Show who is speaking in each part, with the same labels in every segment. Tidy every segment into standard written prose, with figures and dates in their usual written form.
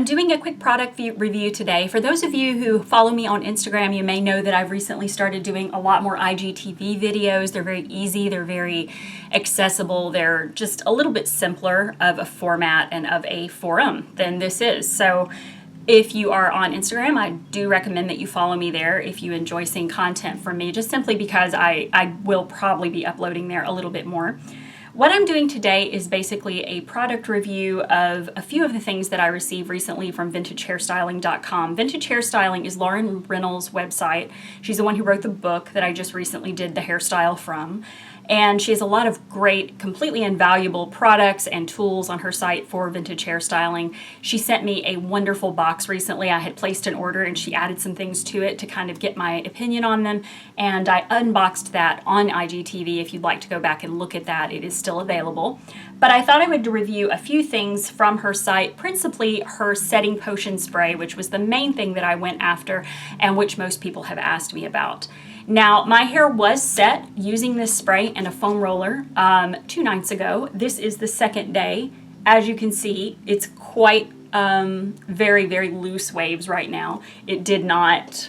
Speaker 1: doing a quick product review today. For those of you who follow me on Instagram, you may know that I've recently started doing a lot more IGTV videos. They're very easy, they're very accessible, they're just a little bit simpler of a format and of a forum than this is. So if you are on Instagram, I do recommend that you follow me there if you enjoy seeing content from me, just simply because I will probably be uploading there a little bit more. What I'm doing today is basically a product review of a few of the things that I received recently from VintageHairstyling.com. Vintage Hairstyling is Lauren Reynolds' website. She's the one who wrote the book that I just recently did the hairstyle from. And she has a lot of great, completely invaluable products and tools on her site for vintage hairstyling. She sent me a wonderful box recently. I had placed an order and she added some things to it to kind of get my opinion on them. And I unboxed that on IGTV. If you'd like to go back and look at that, it is still available. But I thought I would review a few things from her site, principally her setting potion spray, which was the main thing that I went after and which most people have asked me about. Now, my hair was set using this spray and a foam roller 2 nights ago. This is the second day. As you can see, it's quite very, very loose waves right now. It did not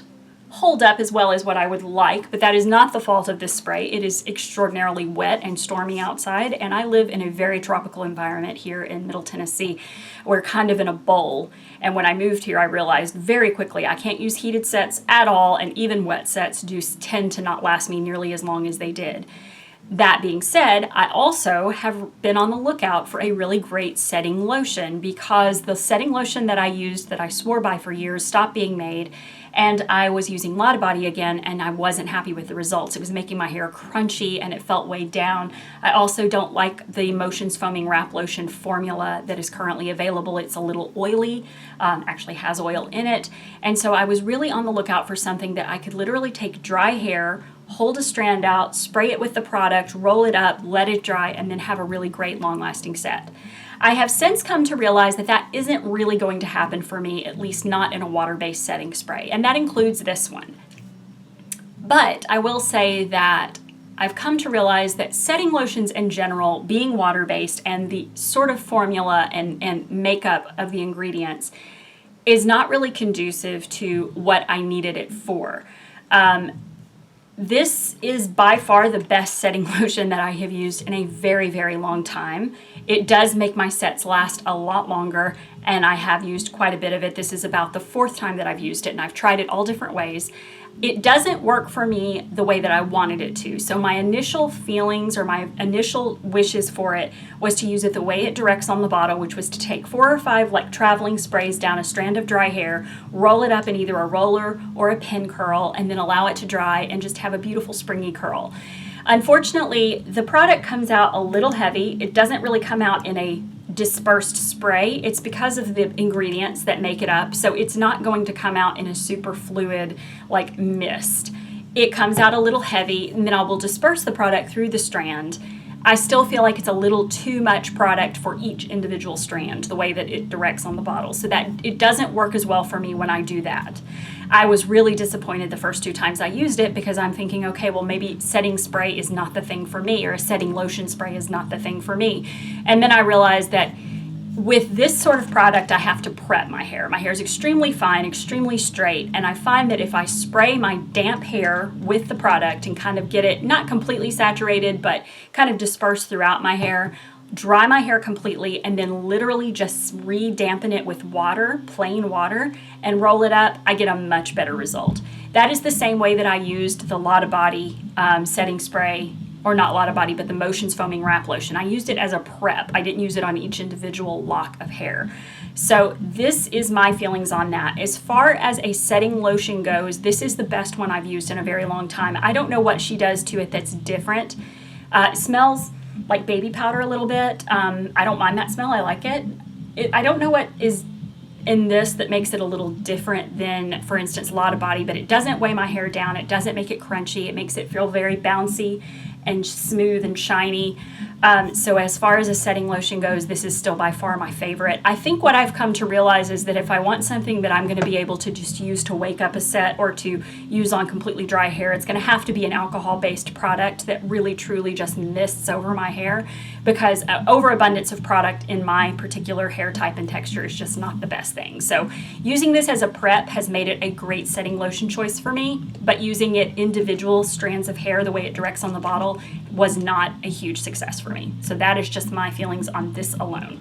Speaker 1: hold up as well as what I would like, but that is not the fault of this spray. It is extraordinarily wet and stormy outside, and I live in a very tropical environment here in Middle Tennessee. We're kind of in a bowl, and when I moved here, I realized very quickly I can't use heated sets at all, and even wet sets do tend to not last me nearly as long as they did. That being said, I also have been on the lookout for a really great setting lotion because the setting lotion that I used, that I swore by for years, stopped being made, and I was using Lotta Body again, and I wasn't happy with the results. It was making my hair crunchy and it felt weighed down. I also don't like the Motions Foaming Wrap Lotion formula that is currently available. It's a little oily, actually has oil in it, and so I was really on the lookout for something that I could literally take dry hair, hold a strand out, spray it with the product, roll it up, let it dry, and then have a really great long-lasting set. I have since come to realize that that isn't really going to happen for me, at least not in a water-based setting spray, and that includes this one. But I will say that I've come to realize that setting lotions in general, being water-based, and the sort of formula and makeup of the ingredients is not really conducive to what I needed it for. This is by far the best setting lotion that I have used in a very, very long time. It does make my sets last a lot longer, and I have used quite a bit of it. This is about the 4th time that I've used it, and I've tried it all different ways. It doesn't work for me the way that I wanted it to. So my initial feelings or my initial wishes for it was to use it the way it directs on the bottle, which was to take 4 or 5 like traveling sprays down a strand of dry hair, roll it up in either a roller or a pin curl, and then allow it to dry and just have a beautiful springy curl. Unfortunately, the product comes out a little heavy. It doesn't really come out in a dispersed spray. It's because of the ingredients that make it up, so it's not going to come out in a super fluid like mist. It comes out a little heavy, and then I will disperse the product through the strand. I still feel like it's a little too much product for each individual strand, the way that it directs on the bottle, so that it doesn't work as well for me when I do that. I was really disappointed the first 2 times I used it because I'm thinking, okay, well maybe setting spray is not the thing for me, or a setting lotion spray is not the thing for me. And then I realized that with this sort of product, I have to prep my hair. My hair is extremely fine, extremely straight, and I find that if I spray my damp hair with the product and kind of get it not completely saturated, but kind of dispersed throughout my hair, dry my hair completely, and then literally just re-dampen it with water, plain water, and roll it up, I get a much better result. That is the same way that I used the Lotta Body setting spray, or not Lotta Body, but the Motions Foaming Wrap Lotion. I used it as a prep. I didn't use it on each individual lock of hair. So this is my feelings on that. As far as a setting lotion goes, this is the best one I've used in a very long time. I don't know what she does to it that's different. It smells like baby powder a little bit. I don't mind that smell. I like it. I don't know what is in this that makes it a little different than, for instance, Lotta Body, but it doesn't weigh my hair down. It doesn't make it crunchy. It makes it feel very bouncy and smooth and shiny. So as far as a setting lotion goes, this is still by far my favorite. I think what I've come to realize is that if I want something that I'm going to be able to just use to wake up a set or to use on completely dry hair, it's going to have to be an alcohol-based product that really truly just mists over my hair, because overabundance of product in my particular hair type and texture is just not the best thing. things. So using this as a prep has made it a great setting lotion choice for me, but using it individual strands of hair the way it directs on the bottle was not a huge success for me. So that is just my feelings on this alone.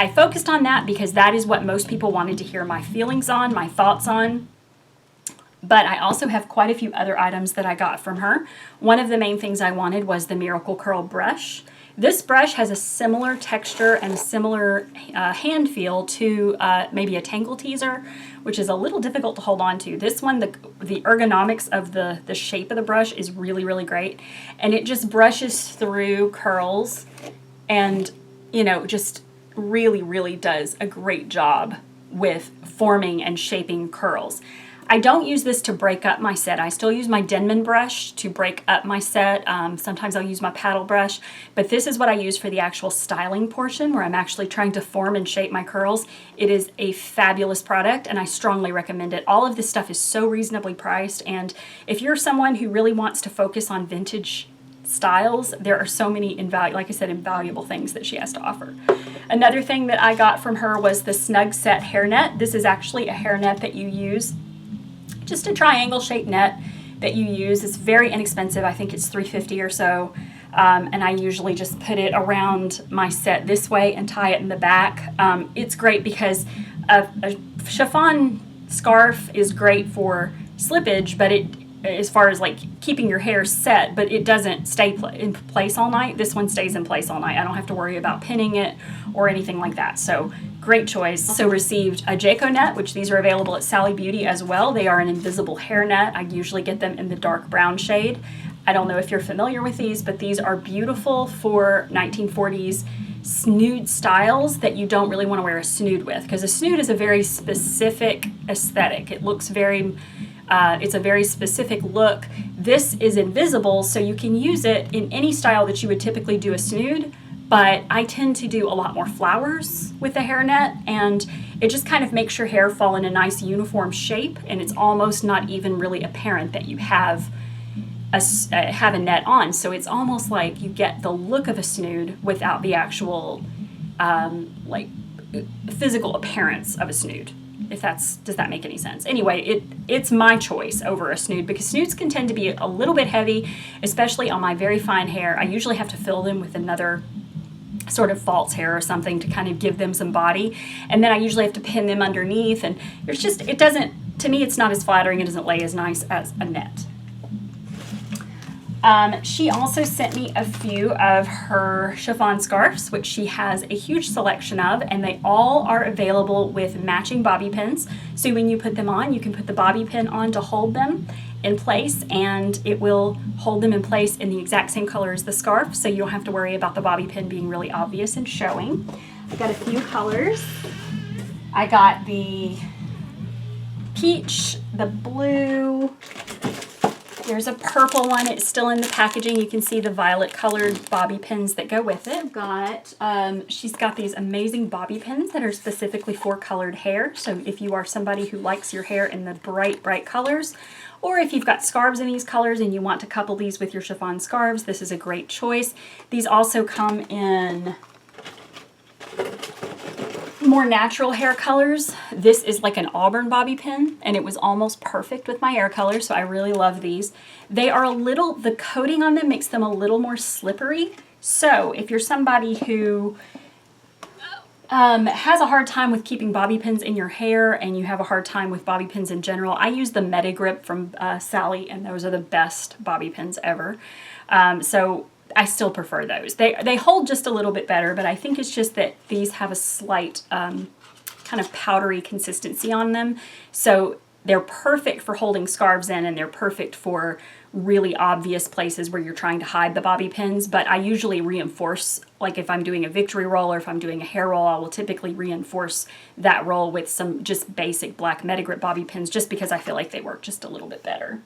Speaker 1: I focused on that because that is what most people wanted to hear my feelings on, my thoughts on. But I also have quite a few other items that I got from her. One of the main things I wanted was the Miracle Curl brush. This brush has a similar texture and a similar hand feel to maybe a Tangle Teaser, which is a little difficult to hold on to. This one, the ergonomics of the shape of the brush is really, really great. And it just brushes through curls and, you know, just really, really does a great job with forming and shaping curls. I don't use this to break up my set. I still use my Denman brush to break up my set. Sometimes I'll use my paddle brush, but this is what I use for the actual styling portion where I'm actually trying to form and shape my curls. It is a fabulous product and I strongly recommend it. All of this stuff is so reasonably priced, and if you're someone who really wants to focus on vintage styles, there are so many invaluable things that she has to offer. Another thing that I got from her was the Snug Set hairnet. This is actually a hairnet that you use, just a triangle shaped net that you use. It's very inexpensive. I think it's $3.50 or so. And I usually just put it around my set this way and tie it in the back. It's great because a chiffon scarf is great for slippage, but as far as like keeping your hair set, but it doesn't stay in place all night. This one stays in place all night. I don't have to worry about pinning it or anything like that. So great choice. Also received a Jayco net, which these are available at Sally Beauty as well. They are an invisible hair net. I usually get them in the dark brown shade. I don't know if you're familiar with these, but these are beautiful for 1940s snood styles that you don't really want to wear a snood with, because a snood is a very specific aesthetic. It looks very it's a very specific look. This is invisible, so you can use it in any style that you would typically do a snood, but I tend to do a lot more flowers with the hairnet, and it just kind of makes your hair fall in a nice uniform shape, and it's almost not even really apparent that you have a net on. So it's almost like you get the look of a snood without the actual like physical appearance of a snood. Does that make any sense? Anyway, it's my choice over a snood because snoods can tend to be a little bit heavy, especially on my very fine hair. I usually have to fill them with another sort of false hair or something to kind of give them some body, and then I usually have to pin them underneath, and to me it's not as flattering. It doesn't lay as nice as a net. She also sent me a few of her chiffon scarves, which she has a huge selection of, and they all are available with matching bobby pins. So when you put them on, you can put the bobby pin on to hold them in place, and it will hold them in place in the exact same color as the scarf, so you don't have to worry about the bobby pin being really obvious and showing. I got a few colors. I got the peach, the blue, there's a purple one. It's still in the packaging. You can see the violet colored bobby pins that go with it. She's got these amazing bobby pins that are specifically for colored hair. So if you are somebody who likes your hair in the bright, bright colors, or if you've got scarves in these colors and you want to couple these with your chiffon scarves, this is a great choice. These also come in more natural hair colors. This is like an auburn bobby pin, and it was almost perfect with my hair color, so I really love these. They are the coating on them makes them a little more slippery, so if you're somebody who has a hard time with keeping bobby pins in your hair and you have a hard time with bobby pins in general, I use the Meta Grip from Sally, and those are the best bobby pins ever. So I still prefer those. They hold just a little bit better, but I think it's just that these have a slight kind of powdery consistency on them. So they're perfect for holding scarves in, and they're perfect for really obvious places where you're trying to hide the bobby pins. But I usually reinforce, like if I'm doing a victory roll or if I'm doing a hair roll, I will typically reinforce that roll with some just basic black Meta Grip bobby pins, just because I feel like they work just a little bit better.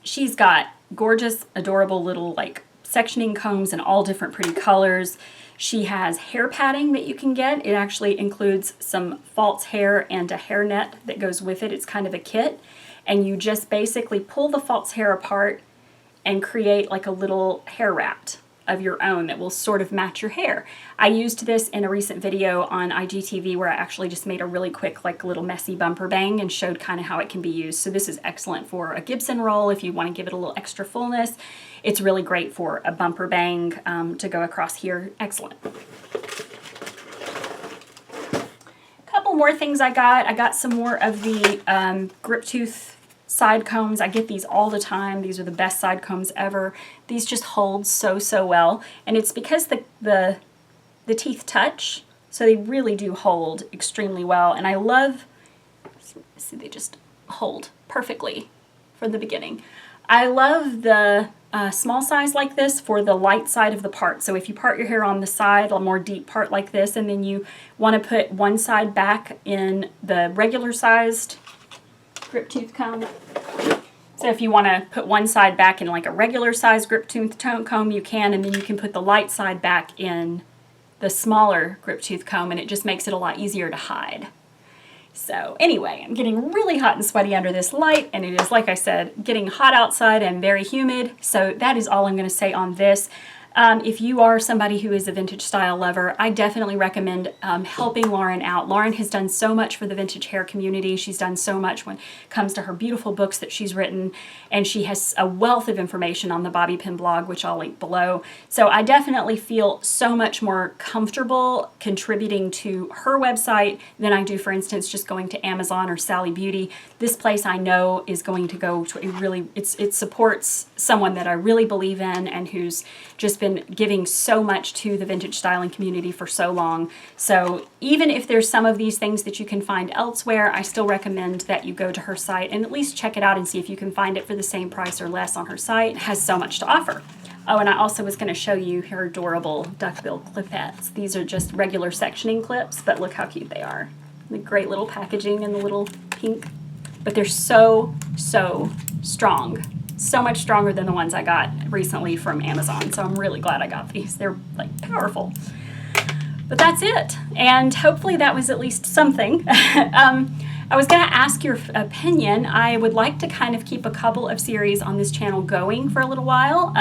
Speaker 1: She's got gorgeous, adorable little like sectioning combs in all different pretty colors. She has hair padding that you can get. It actually includes some false hair and a hair net that goes with it. It's kind of a kit, and you just basically pull the false hair apart and create like a little hair wrap of your own that will sort of match your hair. I used this in a recent video on IGTV where I actually just made a really quick, like, little messy bumper bang and showed kind of how it can be used. So this is excellent for a Gibson roll if you want to give it a little extra fullness. It's really great for a bumper bang to go across here. Excellent. Couple more things I got some more of the grip tooth side combs. I get these all the time. These are the best side combs ever. These just hold so well, and it's because the teeth touch, so they really do hold extremely well. And I love, see, they just hold perfectly from the beginning. I love the small size like this for the light side of the part. So if you part your hair on the side, a more deep part like this, and then you want to put one side back in the regular sized grip tooth comb. So if you want to put one side back in like a regular sized grip tooth comb, you can, and then you can put the light side back in the smaller grip tooth comb, and it just makes it a lot easier to hide. So anyway, I'm getting really hot and sweaty under this light, and it is, like I said, getting hot outside and very humid. So that is all I'm going to say on this. If you are somebody who is a vintage style lover, I definitely recommend helping Lauren out. Lauren has done so much for the vintage hair community. She's done so much when it comes to her beautiful books that she's written, and she has a wealth of information on the Bobby Pin blog, which I'll link below. So I definitely feel so much more comfortable contributing to her website than I do, for instance, just going to Amazon or Sally Beauty. This place I know is going to go to a really, it supports someone that I really believe in and who's just been giving so much to the vintage styling community for so long. So even if there's some of these things that you can find elsewhere, I still recommend that you go to her site and at least check it out and see if you can find it for the same price or less on her site. It has so much to offer. Oh, and I also was going to show you her adorable duckbill clipettes. These are just regular sectioning clips, but look how cute they are. The great little packaging and the little pink, but they're so strong. So much stronger than the ones I got recently from Amazon. So I'm really glad I got these. They're like powerful. But that's it. And hopefully that was at least something. I was going to ask your opinion. I would like to kind of keep a couple of series on this channel going for a little while.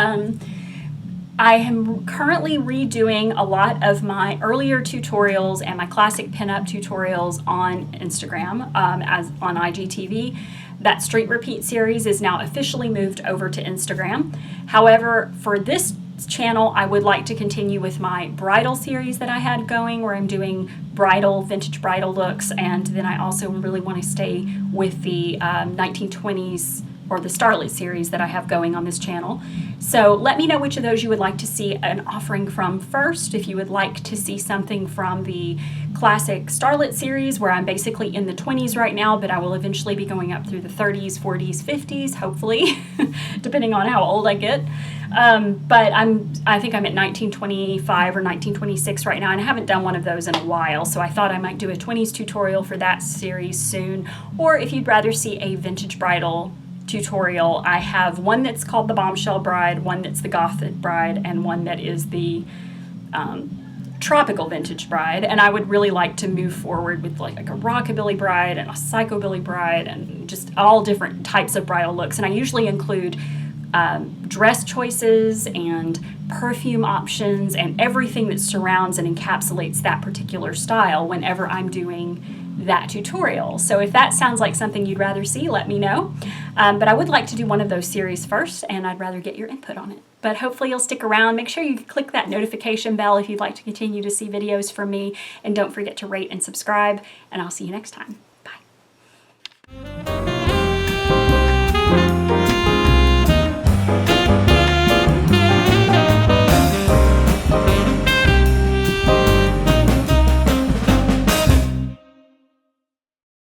Speaker 1: I am currently redoing a lot of my earlier tutorials and my classic pinup tutorials on Instagram, as on IGTV. That Street Repeat series is now officially moved over to Instagram. However, for this channel, I would like to continue with my bridal series that I had going, where I'm doing vintage bridal looks, and then I also really want to stay with the 1920s or the Starlet series that I have going on this channel. So let me know which of those you would like to see an offering from first. If you would like to see something from the classic Starlet series, where I'm basically in the 20s right now, but I will eventually be going up through the 30s, 40s, 50s, hopefully, depending on how old I get. But I think I'm at 1925 or 1926 right now, and I haven't done one of those in a while, so I thought I might do a 20s tutorial for that series soon. Or if you'd rather see a vintage bridal tutorial, I have one that's called the Bombshell Bride, one that's the Gothic Bride, and one that is the Tropical Vintage Bride. And I would really like to move forward with like a Rockabilly Bride and a Psychobilly Bride and just all different types of bridal looks. And I usually include dress choices and perfume options and everything that surrounds and encapsulates that particular style whenever I'm doing that tutorial. So if that sounds like something you'd rather see, let me know. But I would like to do one of those series first, and I'd rather get your input on it. But hopefully you'll stick around. Make sure you click that notification bell if you'd like to continue to see videos from me, and don't forget to rate and subscribe, and I'll see you next time.